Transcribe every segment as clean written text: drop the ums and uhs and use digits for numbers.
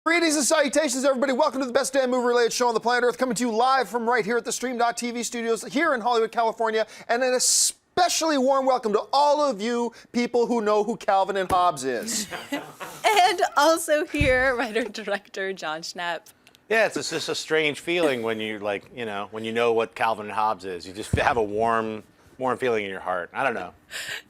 Greetings and salutations, everybody. Welcome to the best damn movie-related show on the planet Earth, coming to you live from right here at the Stream.TV studios here in Hollywood, California, and an especially warm welcome to all of you people who know who Calvin and Hobbes is. And also here, writer-director John Schnapp. Yeah, it's just a strange feeling when you when you know what Calvin and Hobbes is. You just have a warm feeling in your heart. I don't know.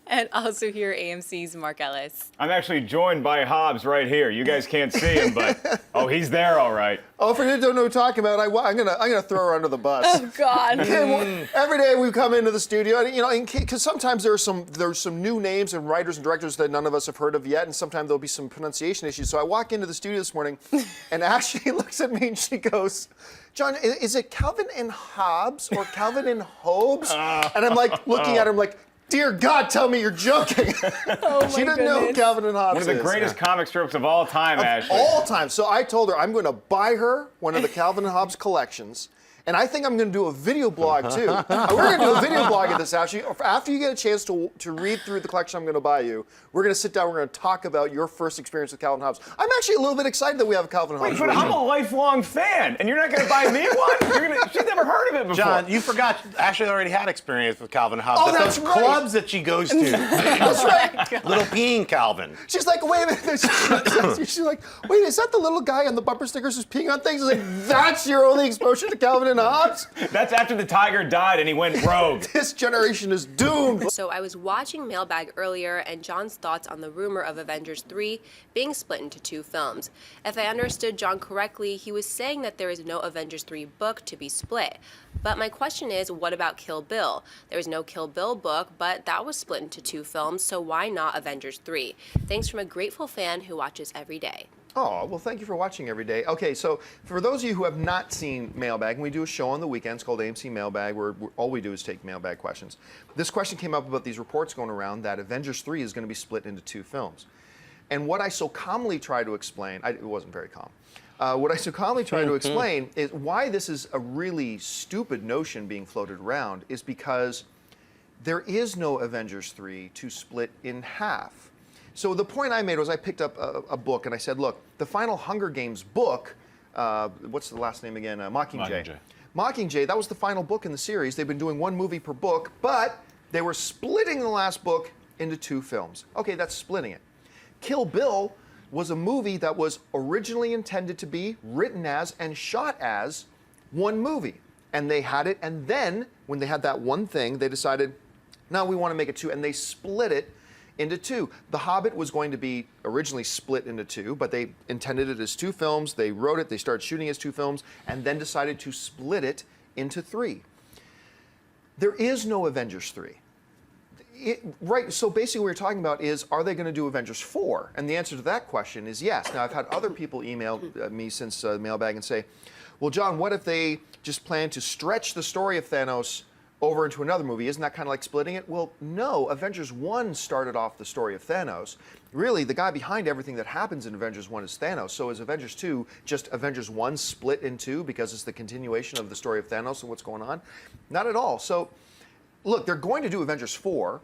And also here, AMC's Mark Ellis. I'm actually joined by Hobbs right here. You guys can't see him, but he's there all right. Oh, for you who don't know what we're talking about, I'm gonna throw her under the bus. Oh God! Every day we come into the studio, and because sometimes there's some new names and writers and directors that none of us have heard of yet, and sometimes there'll be some pronunciation issues. So I walk into the studio this morning, and Ashley looks at me and she goes, "John, is it Calvin and Hobbes or Calvin and Hobbes?" And I'm like looking at her, I'm like, "Dear God, tell me you're joking." Oh She didn't know who Calvin and Hobbes is. One of the greatest comic strips of all time, Ashley. All time. So I told her I'm going to buy her one of the Calvin and Hobbes collections. And I think I'm going to do a video blog, too. We're going to do a video blog of this, Ashley. After you get a chance to read through the collection I'm going to buy you, we're going to sit down, we're going to talk about your first experience with Calvin and Hobbes. I'm actually a little bit excited that we have a Calvin and Hobbes. But I'm a lifelong fan, and you're not going to buy me one? She's never heard of it before. John, you forgot Ashley already had experience with Calvin and Hobbes. Oh, that's those right. clubs that she goes to. That's right. Little peeing Calvin. She's like, wait a minute. She's like, wait, is that the little guy on the bumper stickers who's peeing on things? He's like, that's your only exposure to Calvin and Hobbes? That's after the tiger died and he went rogue. This generation is doomed. So I was watching Mailbag earlier, and John's thoughts on the rumor of Avengers 3 being split into two films. If I understood John correctly, he was saying that there is no Avengers 3 book to be split. But my question is, what about Kill Bill? There was no Kill Bill book, but that was split into two films, so why not Avengers 3? Thanks from a grateful fan who watches every day. Oh, well, thank you for watching every day. Okay, so for those of you who have not seen Mailbag, and we do a show on the weekends called AMC Mailbag, where all we do is take mailbag questions. This question came up about these reports going around that Avengers 3 is going to be split into two films. And what I so calmly try to explain, it wasn't very calm, what I so calmly try to explain is why this is a really stupid notion being floated around is because there is no Avengers 3 to split in half. So the point I made was I picked up a book and I said, look, the final Hunger Games book, what's the last name again? Mockingjay. Mockingjay, that was the final book in the series. They've been doing one movie per book, but they were splitting the last book into two films. Okay, that's splitting it. Kill Bill was a movie that was originally intended to be written as and shot as one movie. And they had it, and then when they had that one thing, they decided, no, we want to make it two, and they split it into two. The Hobbit was going to be originally split into two, but they intended it as two films. They wrote it, they started shooting as two films, and then decided to split it into three. There is no Avengers 3. Right, so basically what we're talking about is, are they going to do Avengers 4? And the answer to that question is yes. Now, I've had other people email me since Mailbag and say, well, John, what if they just plan to stretch the story of Thanos over into another movie? Isn't that kind of like splitting it? Well, no. Avengers 1 started off the story of Thanos. Really, the guy behind everything that happens in Avengers 1 is Thanos. So is Avengers 2 just Avengers 1 split in two because it's the continuation of the story of Thanos and what's going on? Not at all. So, look, they're going to do Avengers 4,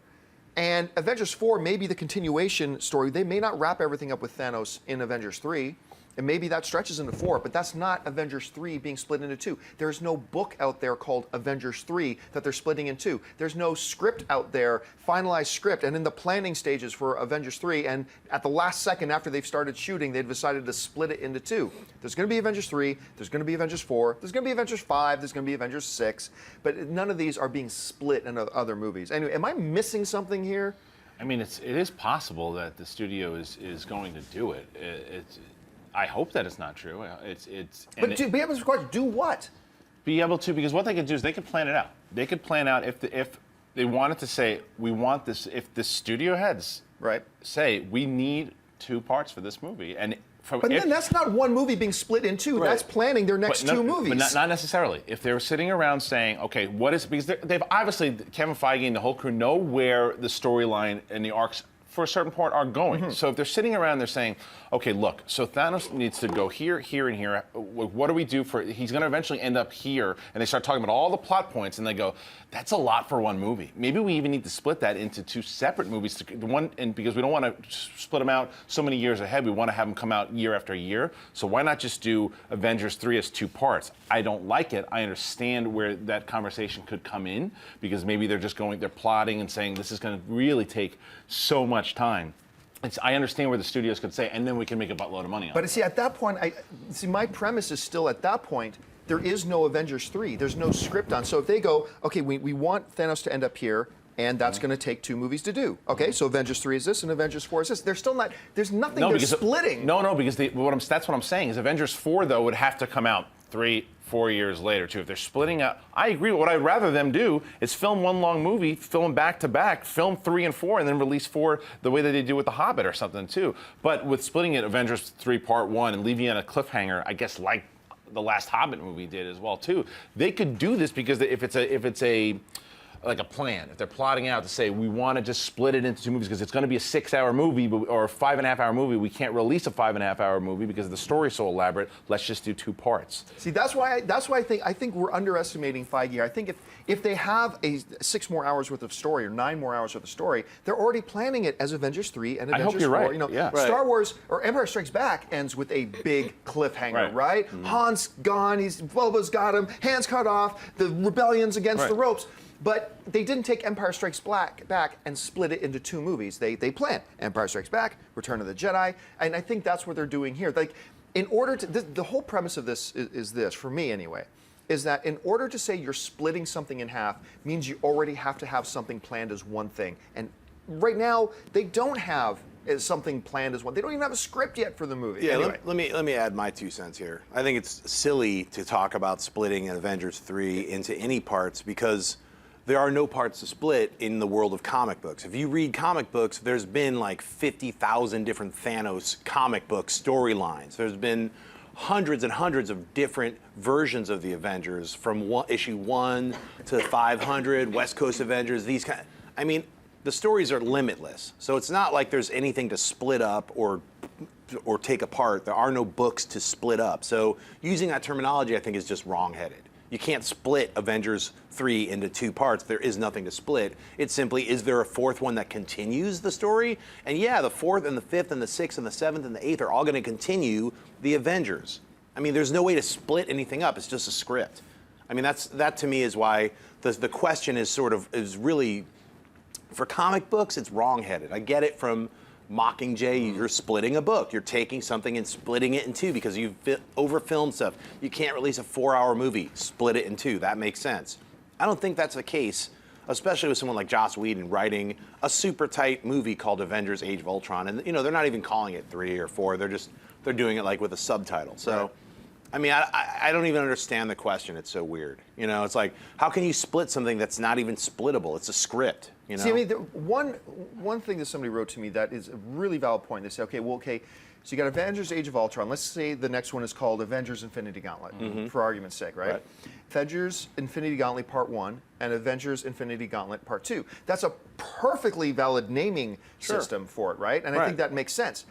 and Avengers 4 may be the continuation story. They may not wrap everything up with Thanos in Avengers 3. And maybe that stretches into 4, but that's not Avengers 3 being split into two. There's no book out there called Avengers 3 that they're splitting in two. There's no script out there, finalized script, and in the planning stages for Avengers 3, and at the last second after they've started shooting, they've decided to split it into two. There's going to be Avengers 3, there's going to be Avengers 4, there's going to be Avengers 5, there's going to be Avengers 6, but none of these are being split into other movies. Anyway, am I missing something here? I mean, it is possible that the studio is going to do it. I hope that it's not true. But to be able to do what? Be able to, because what they could do is they could plan it out. They could plan out if they wanted to say, we want this, if the studio heads say, we need two parts for this movie. But then that's not one movie being split in two. Right. That's planning their next two movies. But not necessarily. If they're sitting around saying, okay, what is, because they've obviously, Kevin Feige and the whole crew know where the storyline and the arcs for a certain part are going. So if they're sitting around, they're saying, okay, look, so Thanos needs to go here, here, and here. What do we do for, he's going to eventually end up here. And they start talking about all the plot points, and they go, that's a lot for one movie. Maybe we even need to split that into 2 separate movies. And because we don't want to split them out so many years ahead, we want to have them come out year after year. So why not just do Avengers 3 as 2 parts? I don't like it. I understand where that conversation could come in, because maybe they're plotting and saying this is going to really take so much time. I understand where the studios could say, and then we can make a buttload of money on it. But see, at that point, my premise is still at that point, there is no Avengers 3. There's no script on. So if they go, okay, we want Thanos to end up here, and that's going to take 2 movies to do. Okay, so Avengers 3 is this, and Avengers 4 is this. They're still not, there's nothing they're splitting. No, because that's what I'm saying is Avengers 4, though, would have to come out 3-4 years later, too. If they're splitting out, I agree. What I'd rather them do is film one long movie, film back to back, film 3 and 4, and then release 4 the way that they do with The Hobbit or something, too. But with splitting it, Avengers 3 Part 1, and leaving it on a cliffhanger, I guess like the last Hobbit movie did as well, too. They could do this because if it's a like a plan, if they're plotting out to say we want to just split it into 2 movies because it's going to be a 6-hour movie or a 5.5-hour movie, we can't release a 5.5-hour movie because the story's so elaborate. Let's just do 2 parts. See, that's why I think we're underestimating Feige. I think if they have a 6 more hours worth of story or 9 more hours worth of story, they're already planning it as Avengers 3 and Avengers 4. You're right. You know, Yeah. Star Wars or Empire Strikes Back ends with a big cliffhanger, right? Han's gone, Boba's got him, hands cut off, the rebellion's against the ropes. But they didn't take Empire Strikes back and split it into 2 movies. They planned Empire Strikes Back, Return of the Jedi, and I think that's what they're doing here. Like, in order to, the whole premise of this is this, for me anyway, is that in order to say you're splitting something in half means you already have to have something planned as one thing. And right now, they don't have something planned as one. They don't even have a script yet for the movie. Yeah, anyway. let me add my 2 cents here. I think it's silly to talk about splitting Avengers 3 into any parts because there are no parts to split in the world of comic books. If you read comic books, there's been like 50,000 different Thanos comic book storylines. There's been hundreds and hundreds of different versions of the Avengers, from issue 1 to 500, West Coast Avengers, these kind. I mean, the stories are limitless. So it's not like there's anything to split up or take apart. There are no books to split up. So using that terminology, I think, is just wrong-headed. You can't split Avengers 3 into 2 parts. There is nothing to split. It's simply, is there a 4th one that continues the story? And yeah, the 4th and the 5th and the 6th and the 7th and the 8th are all going to continue the Avengers. I mean, there's no way to split anything up. It's just a script. I mean, that to me is why the question is really, for comic books, it's wrong-headed. I get it from Mockingjay, you're splitting a book. You're taking something and splitting it in 2 because you've over-filmed stuff. You can't release a 4-hour movie, split it in 2. That makes sense. I don't think that's the case, especially with someone like Joss Whedon writing a super tight movie called Avengers: Age of Ultron. And, they're not even calling it 3 or 4. They're doing it like with a subtitle. So, right. I mean, I don't even understand the question. It's so weird. It's like, how can you split something that's not even splittable? It's a script. See, I mean, one thing that somebody wrote to me that is a really valid point. They say, okay, so you got Avengers: Age of Ultron. Let's say the next one is called Avengers: Infinity Gauntlet, for argument's sake, right? Avengers: Infinity Gauntlet Part 1 and Avengers: Infinity Gauntlet Part 2. That's a perfectly valid naming system for it, right? And I think that makes sense.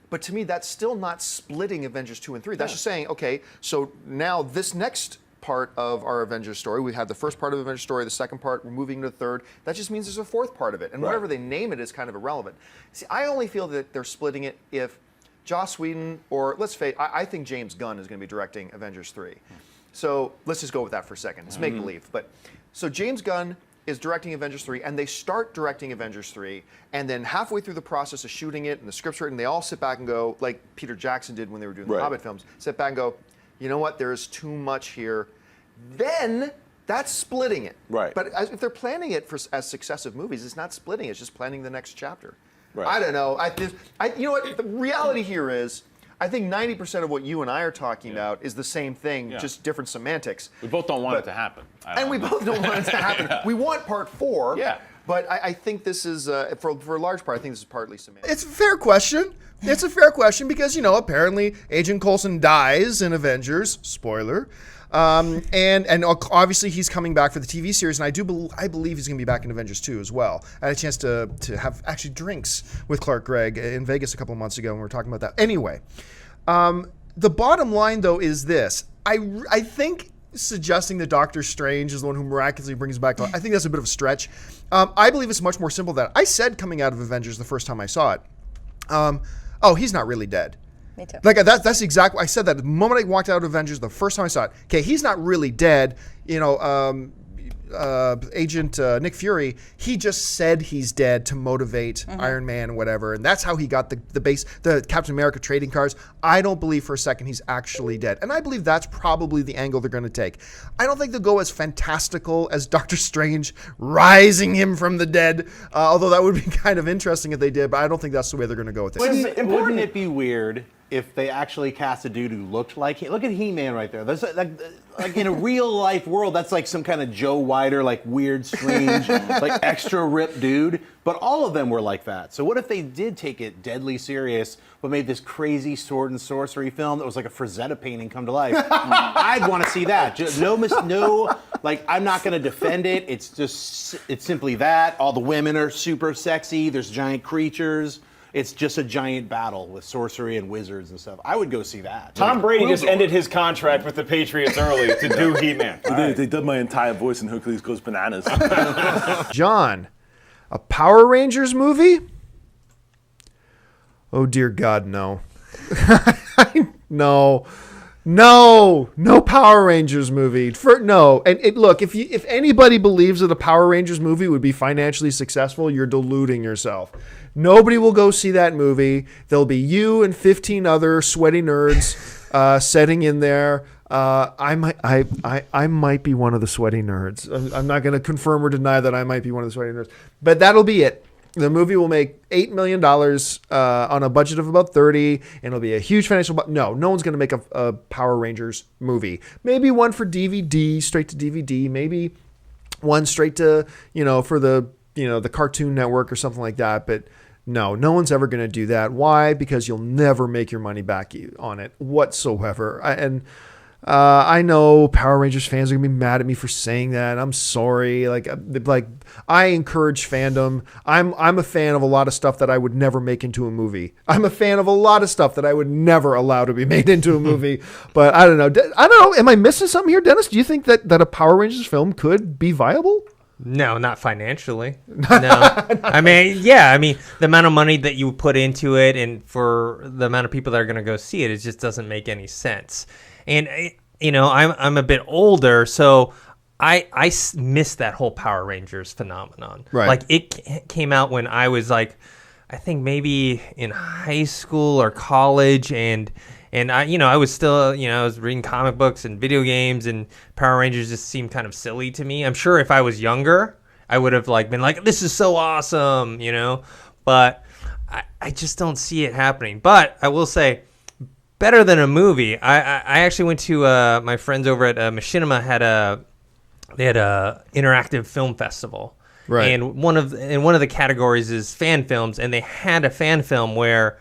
But to me, that's still not splitting Avengers 2 and 3. That's just saying, okay, so now this next part of our Avengers story, we have the first part of the Avengers story, the second part, we're moving to the third. That just means there's a 4th part of it. And whatever they name it is kind of irrelevant. See, I only feel that they're splitting it if Joss Whedon, or let's face it, I think James Gunn is going to be directing Avengers 3. So let's just go with that for a second. It's make-believe. But so James Gunn is directing Avengers 3, and they start directing Avengers 3, and then halfway through the process of shooting it, and the script's written, they all sit back and go, like Peter Jackson did when they were doing the Hobbit films, sit back and go, you know what, there is too much here. Then that's splitting it. Right. But if they're planning it as successive movies, it's not splitting, it's just planning the next chapter. Right. I don't know. You know what, the reality here is, I think 90% of what you and I are talking about is the same thing, just different semantics. We both don't want it to happen. We both don't want it to happen. We want part 4. Yeah. But I think this is, for a large part, I think this is partly semantic. It's a fair question. It's a fair question because, apparently Agent Coulson dies in Avengers. Spoiler. And obviously he's coming back for the TV series, and I believe he's going to be back in Avengers 2 as well. I had a chance to have actually drinks with Clark Gregg in Vegas a couple of months ago, and we were talking about that. Anyway, the bottom line, though, is this. I think suggesting that Doctor Strange is the one who miraculously brings back, I think that's a bit of a stretch. I believe it's much more simple than that. I said coming out of Avengers the first time I saw it, he's not really dead. Me too. Like that's exactly. I said that the moment I walked out of Avengers, the first time I saw it. Okay, he's not really dead. Agent Nick Fury, he just said he's dead to motivate Iron Man and whatever, and that's how he got the Captain America trading cards. I don't believe for a second he's actually dead, and I believe that's probably the angle they're going to take. I don't think they'll go as fantastical as Doctor Strange rising him from the dead, although that would be kind of interesting if they did, but I don't think that's the way they're going to go with it. Wouldn't it be weird if they actually cast a dude who looked like him? Look at He-Man right there. That's like in a real life world, that's like some kind of Joe Weider, like weird, strange, like extra ripped dude. But all of them were like that. So what if they did take it deadly serious, but made this crazy sword and sorcery film that was like a Frazetta painting come to life? I'd want to see that. Just, like I'm not going to defend it. It's simply that. All the women are super sexy. There's giant creatures. It's just a giant battle with sorcery and wizards and stuff. I would go see that. Tom Brady just ended his contract with the Patriots early to do He-Man. They did my entire voice in Hercules Goes Bananas. John, a Power Rangers movie? Oh dear God, no. No Power Rangers movie. No. And look, if anybody believes that a Power Rangers movie would be financially successful, you're deluding yourself. Nobody will go see that movie. There'll be you and 15 other sweaty nerds sitting in there. I might be one of the sweaty nerds. I'm not going to confirm or deny that I might be one of the sweaty nerds. But that'll be it. The movie will make $8 million on a budget of about 30, and it'll be a huge financial. No one's going to make a Power Rangers movie. Maybe one for DVD, straight to DVD. Maybe one straight to for the Cartoon Network or something like that. But no one's ever going to do that. Why? Because you'll never make your money back on it whatsoever. I know Power Rangers fans are gonna be mad at me for saying that. I'm sorry. Like I encourage fandom. I'm a fan of a lot of stuff that I would never make into a movie. I'm a fan of a lot of stuff that I would never allow to be made into a movie. But I don't know. Am I missing something here, Dennis? Do you think that a Power Rangers film could be viable? No, not financially. No. I mean, the amount of money that you put into it and for the amount of people that are going to go see it, it just doesn't make any sense. And, I'm a bit older, so I missed that whole Power Rangers phenomenon. Right. Like, it came out when I was, I think maybe in high school or college, and I was still, I was reading comic books and video games, and Power Rangers just seemed kind of silly to me. I'm sure if I was younger, I would have been like, this is so awesome, but I just don't see it happening. But I will say, better than a movie. I actually went to my friends over at Machinima had a interactive film festival. Right. And one of the categories is fan films, and they had a fan film where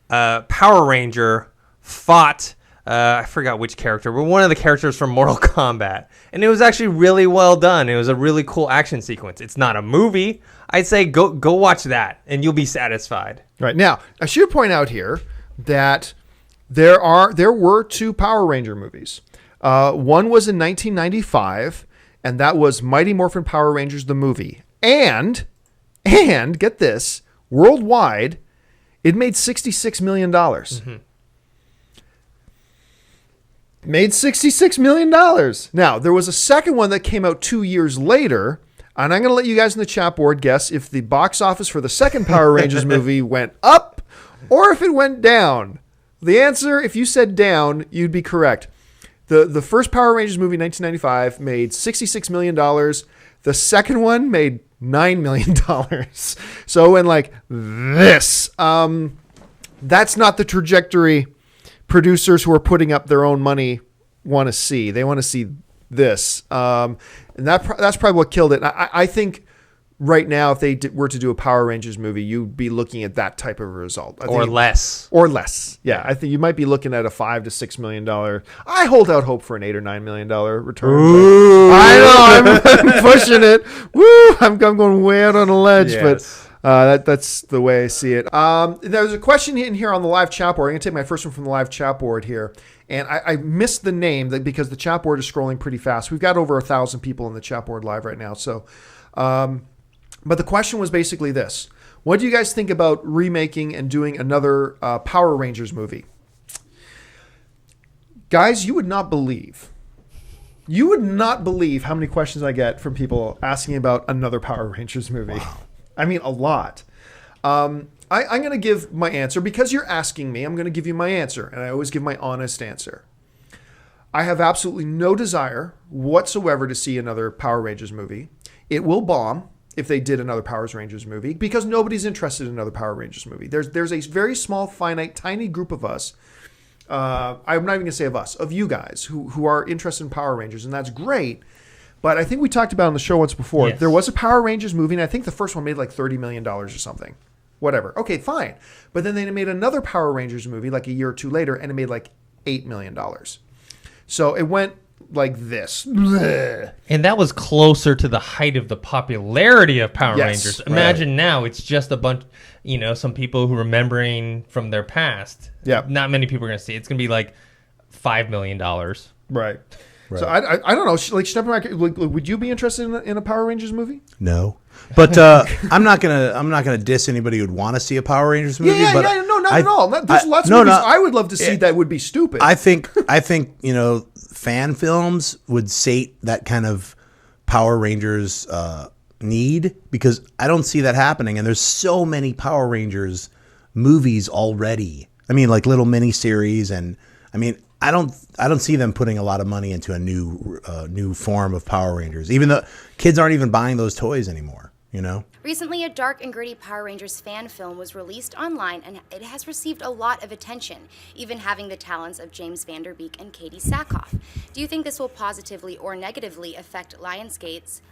Power Ranger fought I forgot which character, but one of the characters from Mortal Kombat. And it was actually really well done. It was a really cool action sequence. It's not a movie. I'd say go watch that and you'll be satisfied. Right. Now, I should point out here that there were 2 Power Ranger movies. One was in 1995, and that was Mighty Morphin Power Rangers the movie. And get this, worldwide, it made $66 million. Mm-hmm. Made $66 million. Now, there was a second one that came out 2 years later, and I'm going to let you guys in the chat board guess if the box office for the second Power Rangers movie went up or if it went down. The answer, if you said down, you'd be correct. The first Power Rangers movie, 1995, made $66 million. The second one made $9 million. So when this, that's not the trajectory producers who are putting up their own money want to see. They want to see this. And that's probably what killed it. I think right now, if they were to do a Power Rangers movie, you'd be looking at that type of a result. Or less. Or less. Yeah, I think you might be looking at a $5 to $6 million. I hold out hope for an $8 or $9 million return. I know, I'm pushing it. Woo! I'm going way out on a ledge, but that's the way I see it. There's a question in here on the live chat board. I'm going to take my first one from the live chat board here. And I missed the name because the chat board is scrolling pretty fast. We've got over 1,000 people in the chat board live right now. So, but the question was basically this. What do you guys think about remaking and doing another Power Rangers movie? Guys, you would not believe how many questions I get from people asking about another Power Rangers movie. Wow. I mean, a lot. I'm going to give my answer. Because you're asking me, I'm going to give you my answer. And I always give my honest answer. I have absolutely no desire whatsoever to see another Power Rangers movie. It will bomb if they did another Power Rangers movie because nobody's interested in another Power Rangers movie. There's a very small, finite, tiny group of us. I'm not even going to say of us, of you guys who are interested in Power Rangers. And that's great. But I think we talked about on the show once before. Yes. There was a Power Rangers movie, and I think the first one made like $30 million or something. Whatever. Okay, fine. But then they made another Power Rangers movie like a year or two later, and it made like $8 million. So it went like this. And that was closer to the height of the popularity of Power Rangers. Imagine now it's just a bunch, some people who are remembering from their past. Yeah. Not many people are going to see it. It's going to be like $5 million. Right. So I don't know. Like, would you be interested in a Power Rangers movie? No, but I'm not gonna diss anybody who'd want to see a Power Rangers movie. No, not at all. There's lots of movies I would love to see that would be stupid. I think fan films would sate that kind of Power Rangers need because I don't see that happening. And there's so many Power Rangers movies already. I mean, like little mini series, and I mean. I don't see them putting a lot of money into a new form of Power Rangers. Even though kids aren't even buying those toys anymore, Recently, a dark and gritty Power Rangers fan film was released online, and it has received a lot of attention, even having the talents of James Van Der Beek and Katie Sackhoff. Do you think this will positively or negatively affect Lionsgate's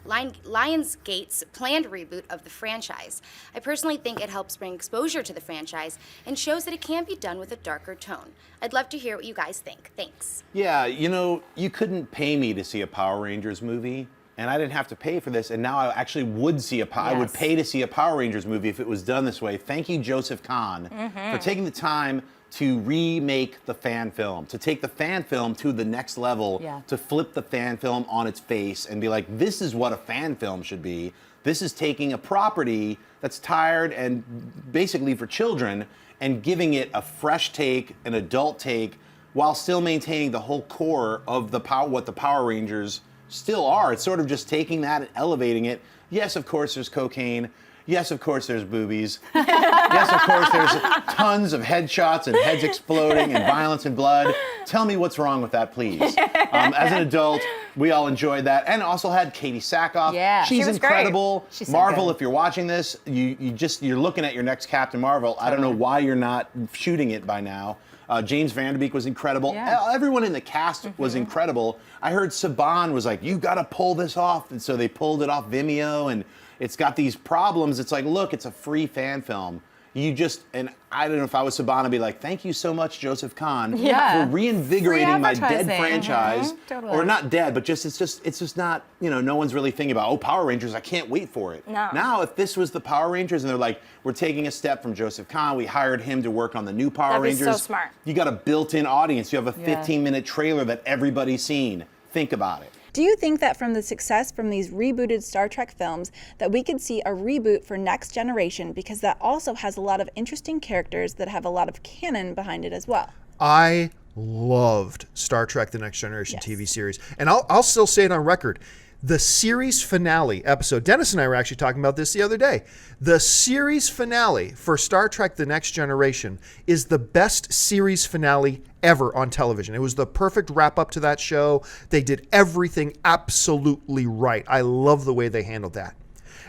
planned reboot of the franchise? I personally think it helps bring exposure to the franchise and shows that it can be done with a darker tone. I'd love to hear what you guys think. Thanks. Yeah, you couldn't pay me to see a Power Rangers movie. And I didn't have to pay for this, and now I actually would see I would pay to see a Power Rangers movie if it was done this way. Thank you, Joseph Kahn, for taking the time to remake the fan film, to take the fan film to the next level, to flip the fan film on its face and be like, this is what a fan film should be. This is taking a property that's tired and basically for children and giving it a fresh take, an adult take, while still maintaining the whole core of what the Power Rangers still are. It's sort of just taking that and elevating it. Yes, of course, there's cocaine. Yes, of course, there's boobies. Yes, of course, there's tons of headshots and heads exploding and violence and blood. Tell me what's wrong with that, please. As an adult, we all enjoyed that. And also had Katie Sackhoff. Yeah, she's she was incredible. Great. She's so Marvel, good. if you're watching this, you're looking at your next Captain Marvel. I don't know why you're not shooting it by now. James Van Der Beek was incredible. Yeah. Everyone in the cast was incredible. I heard Saban was like, you got to pull this off. And so they pulled it off Vimeo, and it's got these problems. It's like, look, it's a free fan film. And I don't know if I was Saban, I'd be like, thank you so much, Joseph Kahn, for reinvigorating my dead franchise. Totally. Or not dead, but it's just not, no one's really thinking about, Power Rangers, I can't wait for it. No. Now, if this was the Power Rangers and they're like, we're taking a step from Joseph Kahn, we hired him to work on the new Power That'd be Rangers. so smart. You got a built-in audience. You have a 15-minute trailer that everybody's seen. Think about it. Do you think that from the success from these rebooted Star Trek films that we could see a reboot for Next Generation, because that also has a lot of interesting characters that have a lot of canon behind it as well? I loved Star Trek The Next Generation TV series. And I'll still say it on record. The series finale episode, Dennis and I were actually talking about this the other day. The series finale for Star Trek The Next Generation is the best series finale ever on television. It was the perfect wrap up to that show. They did everything absolutely right. I love the way they handled that.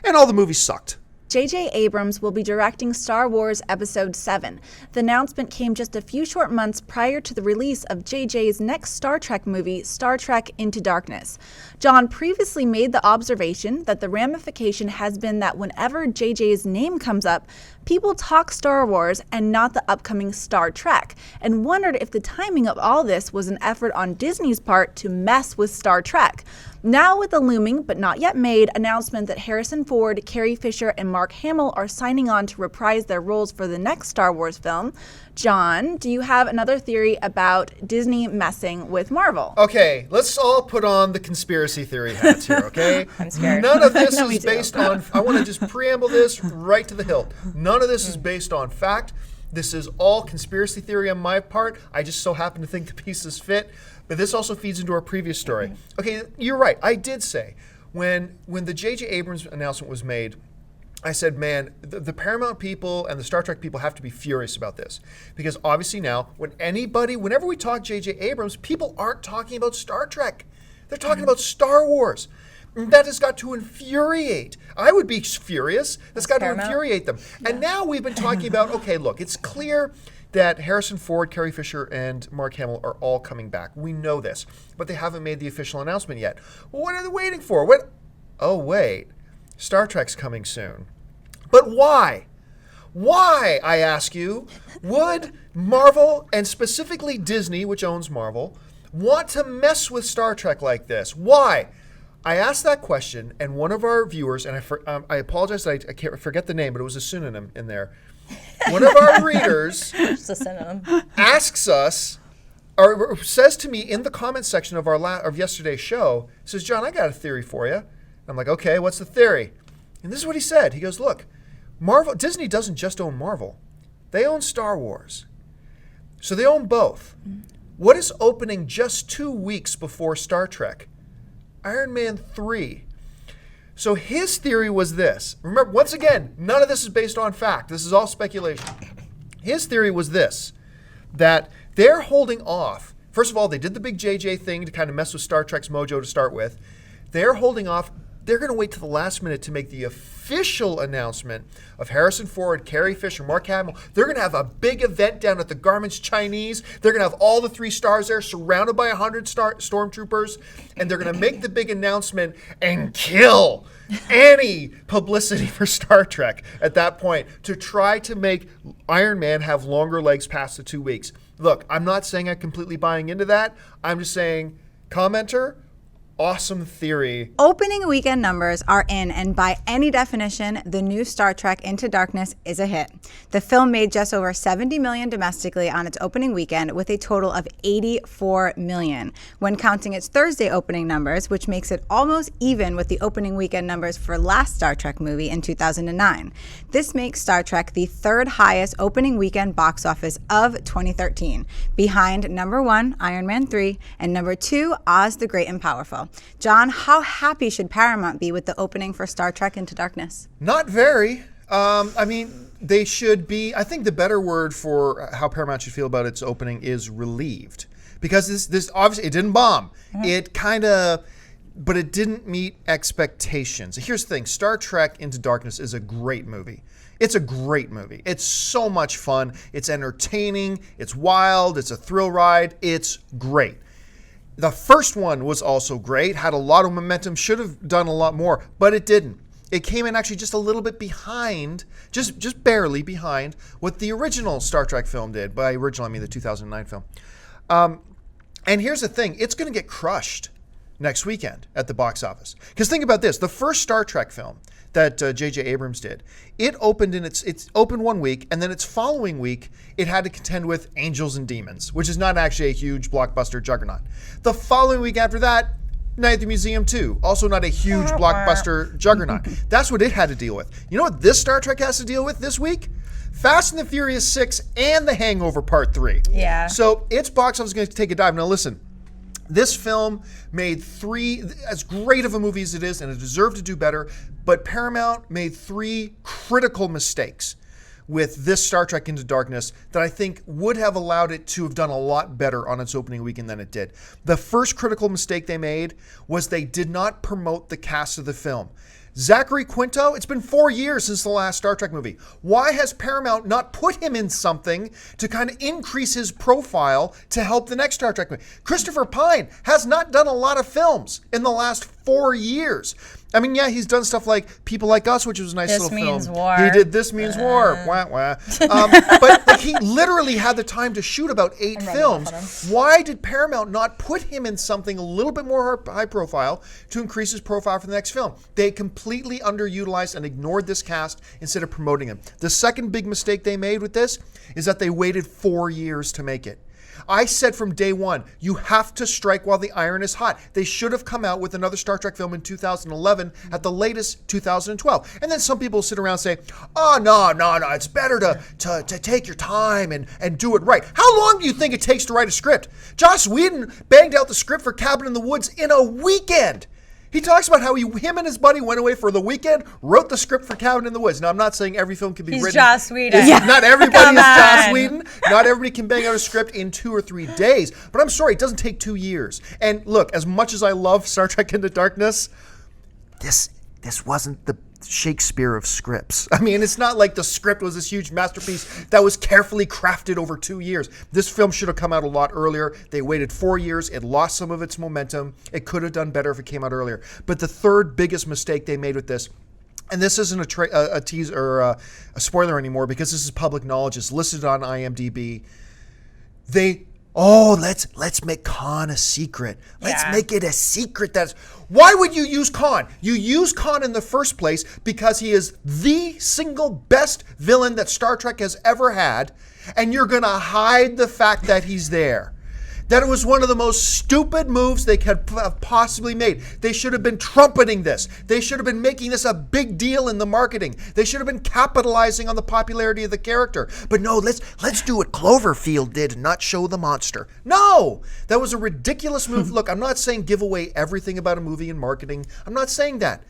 And all the movies sucked. J.J. Abrams will be directing Star Wars Episode 7. The announcement came just a few short months prior to the release of J.J.'s next Star Trek movie, Star Trek Into Darkness. John previously made the observation that the ramification has been that whenever J.J.'s name comes up, people talk Star Wars and not the upcoming Star Trek, and wondered if the timing of all this was an effort on Disney's part to mess with Star Trek. Now, with the looming but not yet made announcement that Harrison Ford, Carrie Fisher, and Mark Hamill are signing on to reprise their roles for the next Star Wars film, John, do you have another theory about Disney messing with Marvel? Okay, let's all put on the conspiracy theory hats here, okay? I'm scared. None of this No, me is too. based on, I want to just preamble this right to the hilt. None of this is based on fact. This is all conspiracy theory on my part. I just so happen to think the pieces fit. But this also feeds into our previous story. Okay, you're right. I did say, when the J.J. Abrams announcement was made, I said, man, the Paramount people and the Star Trek people have to be furious about this. Because obviously now, whenever we talk J.J. Abrams, people aren't talking about Star Trek. They're talking about Star Wars. And that has got to infuriate. I would be furious. That's got to infuriate them. Yeah. And now we've been talking about, okay, look, it's clear that Harrison Ford, Carrie Fisher, and Mark Hamill are all coming back. We know this. But they haven't made the official announcement yet. Well, what are they waiting for? Oh, wait. Star Trek's coming soon. But why? Why, I ask you, would Marvel, and specifically Disney, which owns Marvel, want to mess with Star Trek like this? Why? I asked that question, and one of our viewers, and I apologize that I can't forget the name, but it was a synonym in there. One of our readers asks us, or says to me in the comment section of yesterday's show, says, John, I got a theory for you. I'm like, okay, what's the theory? And this is what he said. He goes, look, Disney doesn't just own Marvel. They own Star Wars. So they own both. What is opening just 2 weeks before Star Trek? Iron Man 3. So his theory was this. Remember, once again, none of this is based on fact. This is all speculation. His theory was this, that they're holding off. First of all, they did the big JJ thing to kind of mess with Star Trek's mojo to start with. They're holding off. They're going to wait to the last minute to make the official announcement of Harrison Ford, Carrie Fisher, Mark Hamill. They're going to have a big event down at the Garmin's Chinese. They're going to have all the 3 stars there, surrounded by 100 stormtroopers, and they're going to make the big announcement and kill any publicity for Star Trek at that point to try to make Iron Man have longer legs past the 2 weeks. Look, I'm not saying I'm completely buying into that. I'm just saying, commenter, awesome theory. Opening weekend numbers are in, and by any definition, the new Star Trek Into Darkness is a hit. The film made just over $70 million domestically on its opening weekend, with a total of $84 million. When counting its Thursday opening numbers, which makes it almost even with the opening weekend numbers for last Star Trek movie in 2009. This makes Star Trek the 3rd highest opening weekend box office of 2013, behind number 1, Iron Man 3, and number 2, Oz the Great and Powerful. John, how happy should Paramount be with the opening for Star Trek Into Darkness? Not very. I mean, they should be. I think the better word for how Paramount should feel about its opening is relieved. Because this obviously, it didn't bomb. It kind of, but it didn't meet expectations. Here's the thing. Star Trek Into Darkness is a great movie. It's a great movie. It's so much fun. It's entertaining. It's wild. It's a thrill ride. It's great. The first one was also great, had a lot of momentum, should have done a lot more, but it didn't. It came in actually just a little bit behind, just barely behind what the original Star Trek film did. By original, I mean the 2009 film. And here's the thing, it's going to get crushed next weekend at the box office. Because think about this, the first Star Trek film that J.J. Abrams did, it opened it's opened 1 week, and then its following week, it had to contend with Angels and Demons, which is not actually a huge blockbuster juggernaut. The following week after that, Night at the Museum 2, also not a huge blockbuster juggernaut. That's what it had to deal with. You know what this Star Trek has to deal with this week? Fast and the Furious 6 and The Hangover Part 3. Yeah. So its box office is going to take a dive. Now listen, this film made 3, as great of a movie as it is, and it deserved to do better, but Paramount made 3 critical mistakes with this Star Trek Into Darkness that I think would have allowed it to have done a lot better on its opening weekend than it did. The first critical mistake they made was they did not promote the cast of the film. Zachary Quinto, it's been 4 years since the last Star Trek movie. Why has Paramount not put him in something to kind of increase his profile to help the next Star Trek movie? Christopher Pine has not done a lot of films in the last 4 years. I mean, yeah, he's done stuff like People Like Us, which was a nice This little Means film. War. He did This Means War. Wah, wah. But like, he literally had the time to shoot about 8 films. Why did Paramount not put him in something a little bit more high profile to increase his profile for the next film? They completely underutilized and ignored this cast instead of promoting him. The second big mistake they made with this is that they waited 4 years to make it. I said from day one, you have to strike while the iron is hot. They should have come out with another Star Trek film in 2011, at the latest 2012. And then some people sit around and say, oh, no, it's better to take your time and do it right. How long do you think it takes to write a script? Joss Whedon banged out the script for Cabin in the Woods in a weekend. He talks about how him and his buddy went away for the weekend, wrote the script for Cabin in the Woods. Now, I'm not saying every film can be written. He's Joss Whedon. Not everybody is Joss Whedon. Not everybody can bang out a script in 2 or 3 days. But I'm sorry, it doesn't take 2 years. And look, as much as I love Star Trek Into Darkness, this wasn't the Shakespeare of scripts. I mean, it's not like the script was this huge masterpiece that was carefully crafted over 2 years. This film should have come out a lot earlier. They waited 4 years. It lost some of its momentum. It could have done better if it came out earlier. But the third biggest mistake they made with this, and this isn't a teaser or a spoiler anymore because this is public knowledge. It's listed on IMDb. Let's make Khan a secret. Let's make it a secret. Why would you use Khan? You use Khan in the first place because he is the single best villain that Star Trek has ever had, and you're going to hide the fact that he's there. That it was one of the most stupid moves they could have possibly made. They should have been trumpeting this. They should have been making this a big deal in the marketing. They should have been capitalizing on the popularity of the character. But no, let's do what Cloverfield did and not show the monster. No! That was a ridiculous move. Look, I'm not saying give away everything about a movie in marketing. I'm not saying that.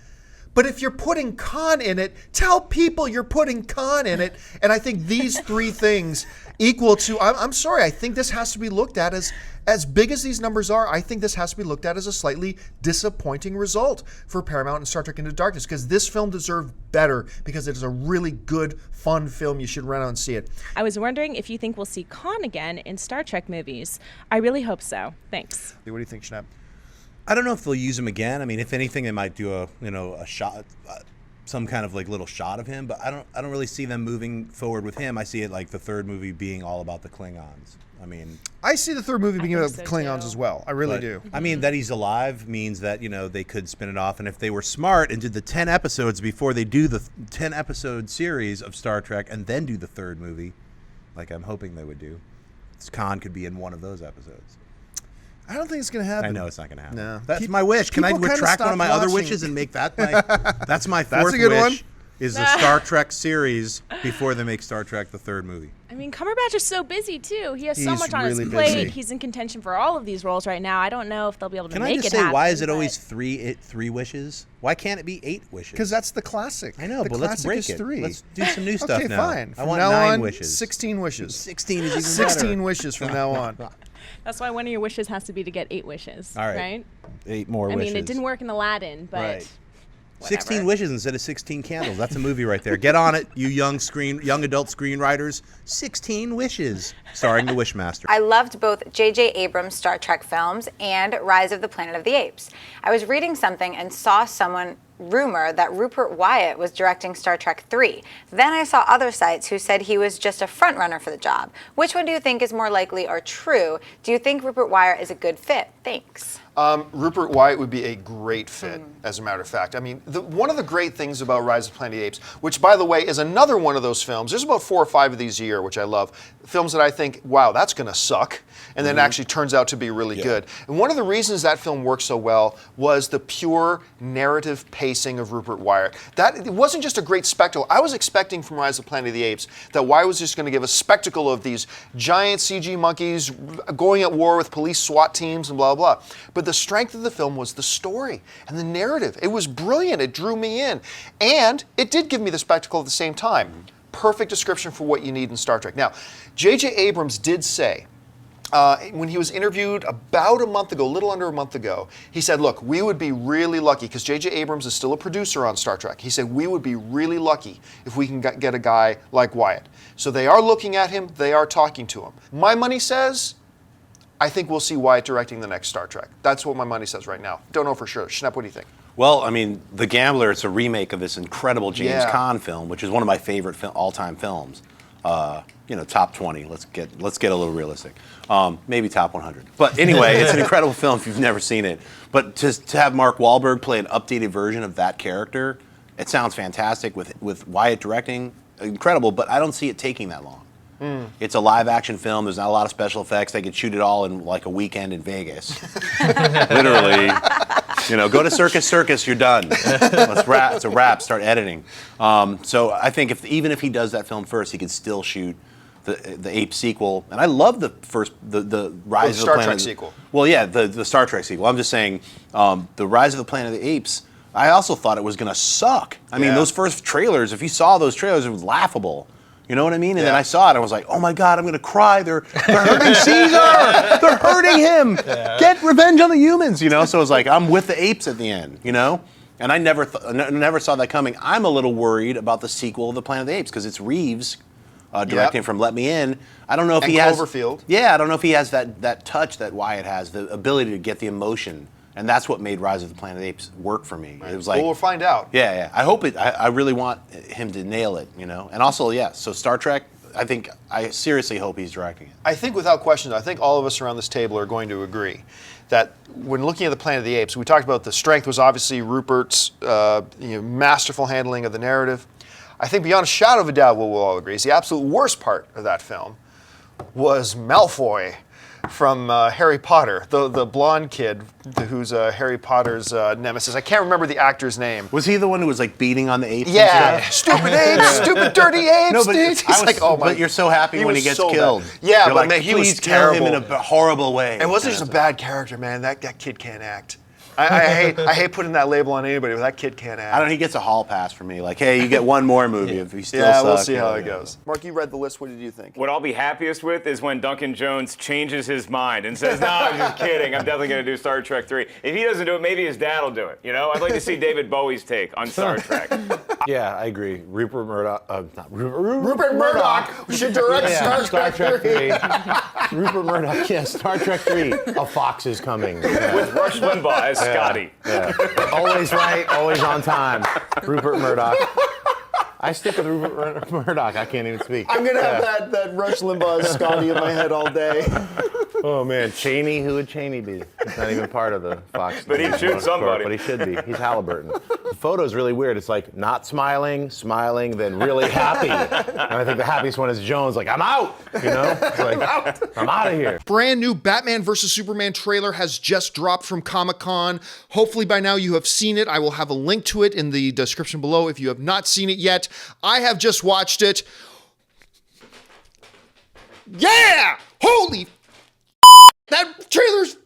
But if you're putting Khan in it, tell people you're putting Khan in it. And I think these 3 things equal to, I'm sorry, I think this has to be looked at as big as these numbers are, I think this has to be looked at as a slightly disappointing result for Paramount and Star Trek Into Darkness, because this film deserved better because it is a really good, fun film. You should run out and see it. I was wondering if you think we'll see Khan again in Star Trek movies. I really hope so. Thanks. What do you think, Schnapp? I don't know if they'll use him again. I mean, if anything, they might do a shot, some kind of like little shot of him. But I don't really see them moving forward with him. I see it like the third movie being all about the Klingons. I mean, I see the third movie being about the Klingons as well. I really do. I mean, that he's alive means that they could spin it off, and if they were smart and did the 10 episodes before they do the 10 episode series of Star Trek and then do the third movie, like I'm hoping they would do, Khan could be in one of those episodes. I don't think it's going to happen. I know it's not going to happen. No. That's my wish. Can I retract one of my other wishes and make that that's my fourth That's a good wish? one. Is the Star Trek series before they make Star Trek the third movie. I mean, Cumberbatch is so busy, too. He has so He's much on really his plate. busy. He's in contention for all of these roles right now. I don't know if they'll be able to Can make I just it say, happen. why is it but- always three wishes? Why can't it be 8 wishes? Because that's the classic. I know, the but let's classic break is it. 3. Let's do some new stuff okay, now. fine. I From want now 9 on, wishes. 16 wishes. 16 is even 16 better. wishes from now on. That's why one of your wishes has to be to get 8 wishes. All right. 8 more I wishes. mean, it didn't work in Aladdin, but Right. whatever. 16 wishes instead of 16 candles. That's a movie right there. Get on it, you young adult screenwriters. 16 wishes, starring the Wishmaster. I loved both J.J. Abrams' Star Trek films and Rise of the Planet of the Apes. I was reading something and saw someone rumor that Rupert Wyatt was directing Star Trek 3. Then I saw other sites who said he was just a frontrunner for the job. Which one do you think is more likely or true? Do you think Rupert Wyatt is a good fit? Thanks. Rupert Wyatt would be a great fit, as a matter of fact. I mean, one of the great things about Rise of the Planet of the Apes, which, by the way, is another one of those films, there's about 4 or 5 of these a year, which I love, films that I think, wow, that's going to suck, and then it actually turns out to be really good. And one of the reasons that film worked so well was the pure narrative pacing of Rupert Wyatt. It wasn't just a great spectacle. I was expecting from Rise of the Planet of the Apes that Wyatt was just going to give a spectacle of these giant CG monkeys going at war with police SWAT teams and blah, blah. But the strength of the film was the story and the narrative. It was brilliant. It drew me in. And it did give me the spectacle at the same time. Perfect description for what you need in Star Trek. Now, J.J. Abrams did say when he was interviewed about a month ago, a little under a month ago, he said, look, we would be really lucky, because J.J. Abrams is still a producer on Star Trek. He said, we would be really lucky if we can get a guy like Wyatt. So they are looking at him. They are talking to him. My money says, I think we'll see Wyatt directing the next Star Trek. That's what my money says right now. Don't know for sure. Schnepp, what do you think? Well, I mean, The Gambler, it's a remake of this incredible James Caan film, which is one of my favorite all-time films. Top 20. Let's get a little realistic. Maybe top 100. But anyway, it's an incredible film if you've never seen it. But to have Mark Wahlberg play an updated version of that character, it sounds fantastic with Wyatt directing. Incredible, but I don't see it taking that long. It's a live-action film. There's not a lot of special effects. They could shoot it all in like a weekend in Vegas. Literally. Go to Circus, you're done. Let's wrap. It's a wrap. Start editing. So I think even if he does that film first, he could still shoot the Ape sequel. And I love the Rise of the Star Planet. Trek sequel. Well, yeah, the Star Trek sequel. I'm just saying, the Rise of the Planet of the Apes. I also thought it was gonna suck. I mean, those first trailers. If you saw those trailers, it was laughable. You know what I mean? And then I saw it, I was like, oh my God, I'm gonna cry. They're hurting Caesar. They're hurting him. Get revenge on the humans. So it was like, I'm with the apes at the end. And I never saw that coming. I'm a little worried about the sequel of the Planet of the Apes because it's Reeves directing from Let Me In. I don't know if he has Cloverfield. Yeah, I don't know if he has that touch that Wyatt has, the ability to get the emotion. And that's what made Rise of the Planet of the Apes work for me. It was like, well, we'll find out. Yeah. I hope it. I really want him to nail it. And also, so Star Trek. I seriously hope he's directing it. I think without question, I think all of us around this table are going to agree that when looking at the Planet of the Apes, we talked about the strength was obviously Rupert's masterful handling of the narrative. I think beyond a shadow of a doubt, what we'll all agree is the absolute worst part of that film was Malfoy from Harry Potter, the blonde kid who's Harry Potter's nemesis. I can't remember the actor's name. Was he the one who was like beating on the apes? Yeah, stupid apes, stupid dirty apes. No, but He's like, oh my. But you're so happy when he gets killed. Bad. Yeah, you're but like, man, he was please terrible. kill him in a horrible way. It wasn't just a bad character, man. That kid can't act. I hate putting that label on anybody, but that kid can't act. I don't know, he gets a hall pass for me. Like, hey, you get one more movie if he still sucks. We'll see how it goes. Mark, you read the list. What did you think? What I'll be happiest with is when Duncan Jones changes his mind and says, no, I'm just kidding. I'm definitely going to do Star Trek 3. If he doesn't do it, maybe his dad will do it. I'd like to see David Bowie's take on Star Trek. Yeah, I agree. Rupert Murdoch. Rupert Murdoch should direct Star Trek 3. Rupert Murdoch, Star Trek 3. A Fox is coming. With Rush Limbaugh as Scotty. Yeah. Always right, always on time. Rupert Murdoch. I stick with Rupert Murdoch. I can't even speak. I'm going to have that Rush Limbaugh Scotty in my head all day. Oh, man. Cheney, who would Cheney be? He's not even part of the Fox. But he'd shoot somebody. But he should be. He's Halliburton. The photo's really weird. It's like not smiling, then really happy. And I think the happiest one is Jones, like, I'm out. It's like, I'm out of here. Brand new Batman vs. Superman trailer has just dropped from Comic-Con. Hopefully by now you have seen it. I will have a link to it in the description below if you have not seen it yet. I have just watched it. Yeah! Holy that trailer's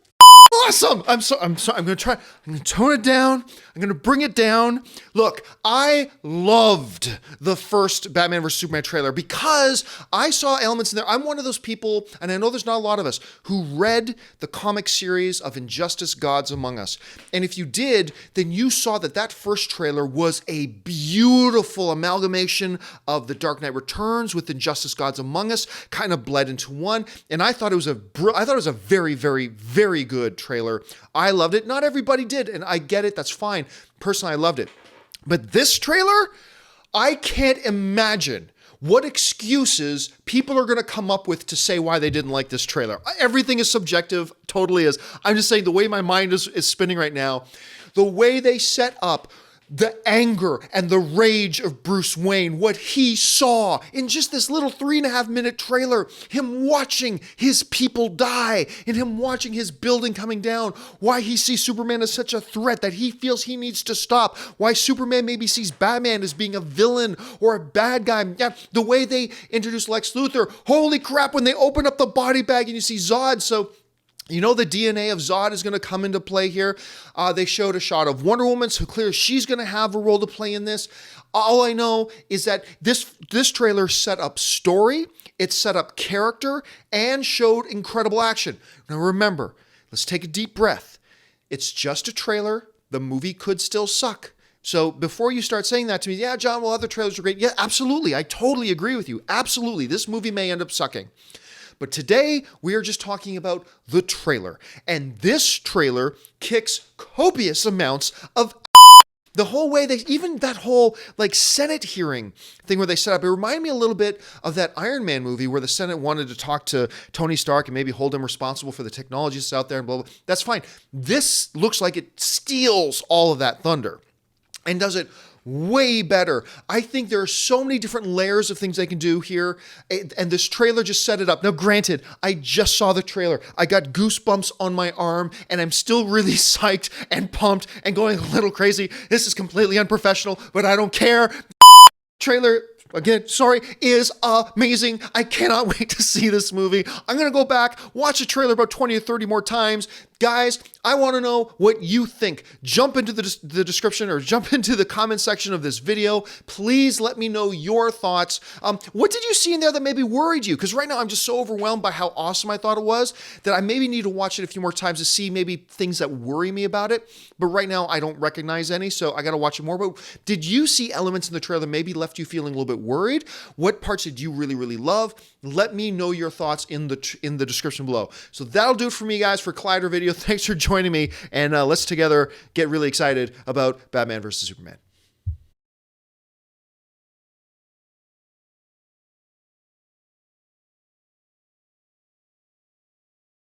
awesome. I'm going to tone it down. I'm going to bring it down. Look, I loved the first Batman vs. Superman trailer because I saw elements in there. I'm one of those people, and I know there's not a lot of us, who read the comic series of Injustice Gods Among Us. And if you did, then you saw that first trailer was a beautiful amalgamation of The Dark Knight Returns with Injustice Gods Among Us, kind of bled into one. And I thought it was a very, very, very good trailer. I loved it. Not everybody did, and I get it. That's fine. Personally, I loved it. But this trailer, I can't imagine what excuses people are going to come up with to say why they didn't like this trailer. Everything is subjective, totally is. I'm just saying the way my mind is spinning right now, the way they set up the anger and the rage of Bruce Wayne, what he saw in just this little 3.5-minute trailer, him watching his people die and him watching his building coming down, why he sees Superman as such a threat that he feels he needs to stop, why Superman maybe sees Batman as being a villain or a bad guy. Yeah, the way they introduce Lex Luthor, holy crap, when they open up the body bag and you see Zod. So You know the DNA of Zod is going to come into play here. They showed a shot of Wonder Woman, so clear she's going to have a role to play in this. All I know is that this trailer set up story, it set up character, and showed incredible action. Now remember, let's take a deep breath. It's just a trailer. The movie could still suck. So before you start saying that to me, yeah, John, well, other trailers are great. Yeah, absolutely. I totally agree with you. Absolutely. This movie may end up sucking. But today, we are just talking about the trailer. And this trailer kicks copious amounts of the whole way even that whole like Senate hearing thing where they set up, it reminded me a little bit of that Iron Man movie where the Senate wanted to talk to Tony Stark and maybe hold him responsible for the technologies out there and blah, blah. That's fine. This looks like it steals all of that thunder and does it way better. I think there are so many different layers of things they can do here, and this trailer just set it up. Now, granted, I just saw the trailer. I got goosebumps on my arm, and I'm still really psyched and pumped and going a little crazy. This is completely unprofessional, but I don't care. Trailer, again, sorry, is amazing. I cannot wait to see this movie. I'm going to go back, watch the trailer about 20 or 30 more times. Guys, I want to know what you think. Jump into the description or jump into the comment section of this video. Please let me know your thoughts. What did you see in there that maybe worried you? Because right now I'm just so overwhelmed by how awesome I thought it was that I maybe need to watch it a few more times to see maybe things that worry me about it. But right now I don't recognize any, so I got to watch it more. But did you see elements in the trailer that maybe left you feeling a little bit worried? What parts did you really, really love? Let me know your thoughts in the description below. So that'll do it for me, guys, for Collider Video. Thanks for joining me, and let's together get really excited about Batman vs. Superman.